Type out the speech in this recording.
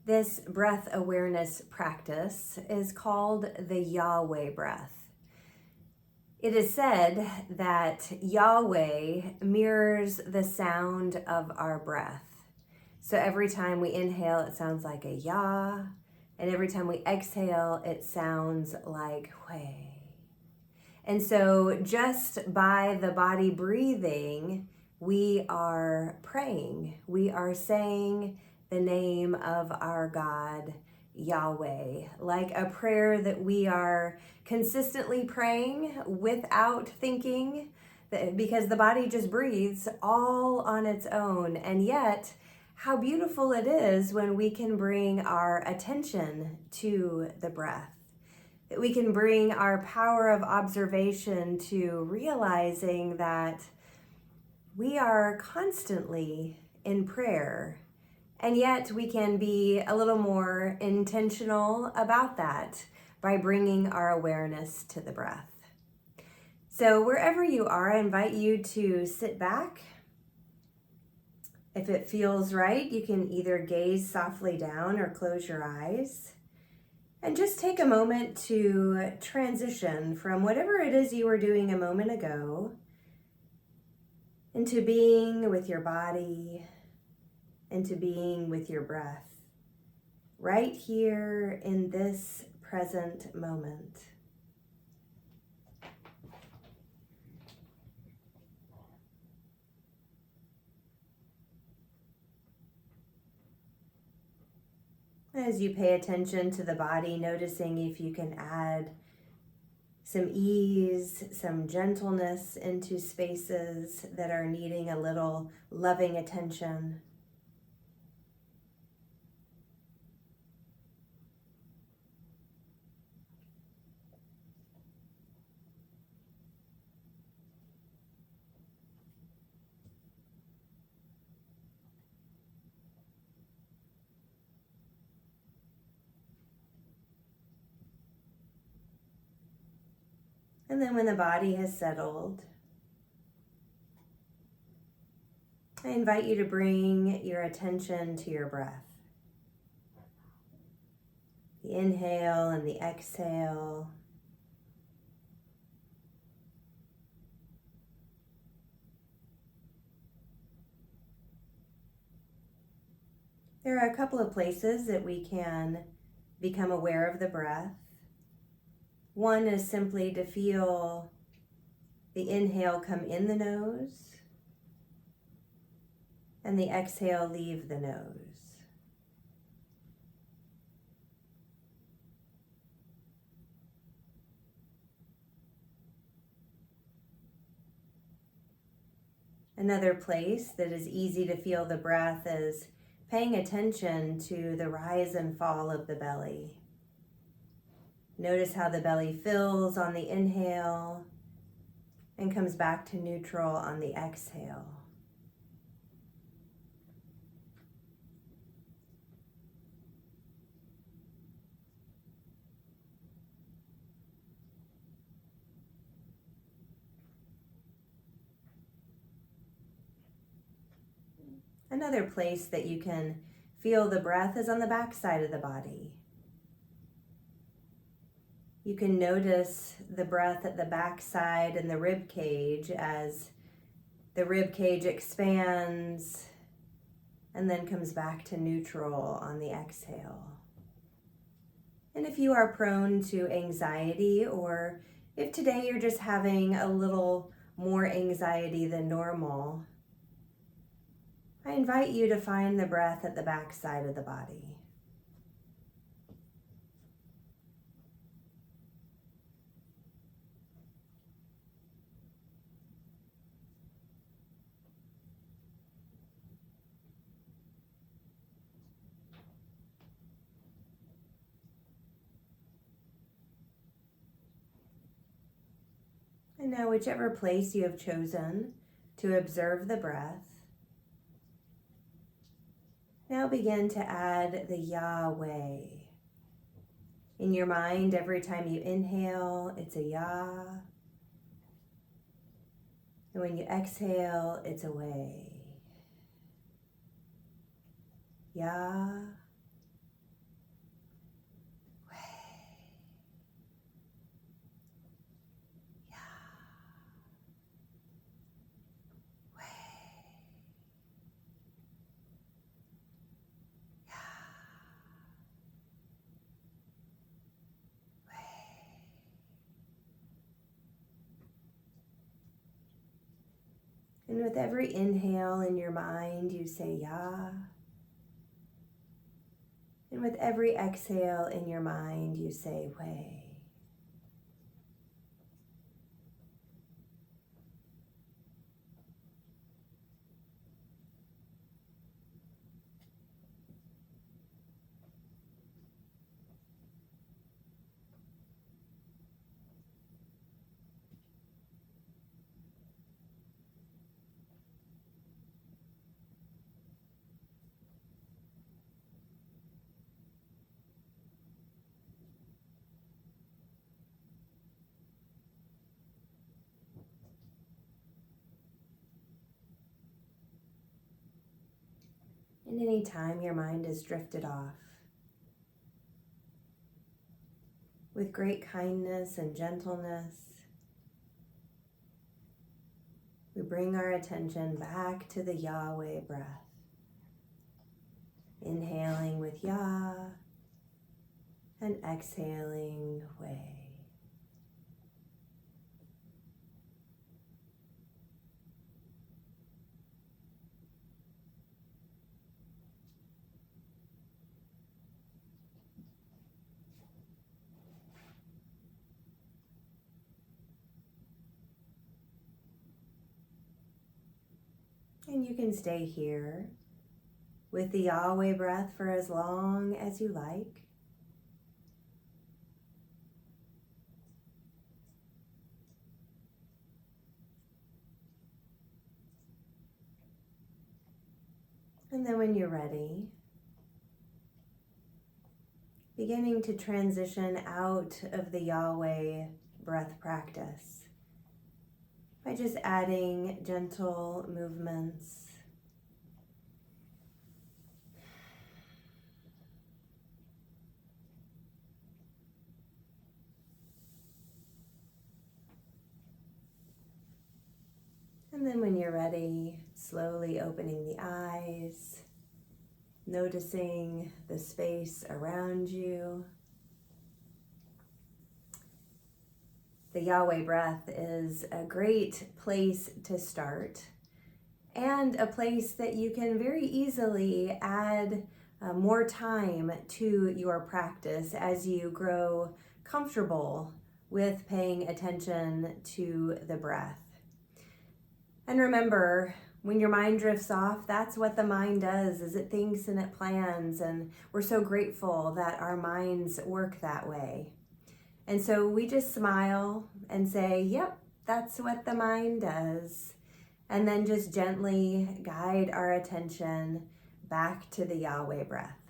This breath awareness practice is called the Yahweh breath. It is said that Yahweh mirrors the sound of our breath. So every time we inhale, it sounds like a Yah, and every time we exhale, it sounds like Hui. And so just by the body breathing, we are praying. We are saying the name of our God, Yahweh, like a prayer that we are consistently praying without thinking, because the body just breathes all on its own. And yet, how beautiful it is when we can bring our attention to the breath, that we can bring our power of observation to realizing that we are constantly in prayer. And yet we can be a little more intentional about that by bringing our awareness to the breath. So wherever you are, I invite you to sit back. If it feels right, you can either gaze softly down or close your eyes. And just take a moment to transition from whatever it is you were doing a moment ago into being with your body, into being with your breath, right here in this present moment. As you pay attention to the body, noticing if you can add some ease, some gentleness into spaces that are needing a little loving attention. And then when the body has settled, I invite you to bring your attention to your breath. The inhale and the exhale. There are a couple of places that we can become aware of the breath. One is simply to feel the inhale come in the nose and the exhale leave the nose. Another place that is easy to feel the breath is paying attention to the rise and fall of the belly. Notice how the belly fills on the inhale and comes back to neutral on the exhale. Another place that you can feel the breath is on the back side of the body. You can notice the breath at the back side and the rib cage as the rib cage expands and then comes back to neutral on the exhale. And if you are prone to anxiety, or if today you're just having a little more anxiety than normal, I invite you to find the breath at the back side of the body. And now, whichever place you have chosen to observe the breath, now begin to add the Yahweh. In your mind, every time you inhale, it's a Yah. And when you exhale, it's a Way. Yah, And with every inhale in your mind, you say Yah. And with every exhale in your mind, you say Way. And any time your mind is drifted off, with great kindness and gentleness, we bring our attention back to the Yahweh breath. Inhaling with Yah and exhaling Way. And you can stay here with the Yahweh breath for as long as you like. And then when you're ready, beginning to transition out of the Yahweh breath practice by just adding gentle movements. And then when you're ready, slowly opening the eyes, noticing the space around you. The Yahweh breath is a great place to start and a place that you can very easily add more time to your practice as you grow comfortable with paying attention to the breath. And remember, when your mind drifts off, that's what the mind does, is it thinks and it plans, and we're so grateful that our minds work that way. And so we just smile and say, yep, that's what the mind does. And then just gently guide our attention back to the Yahweh breath.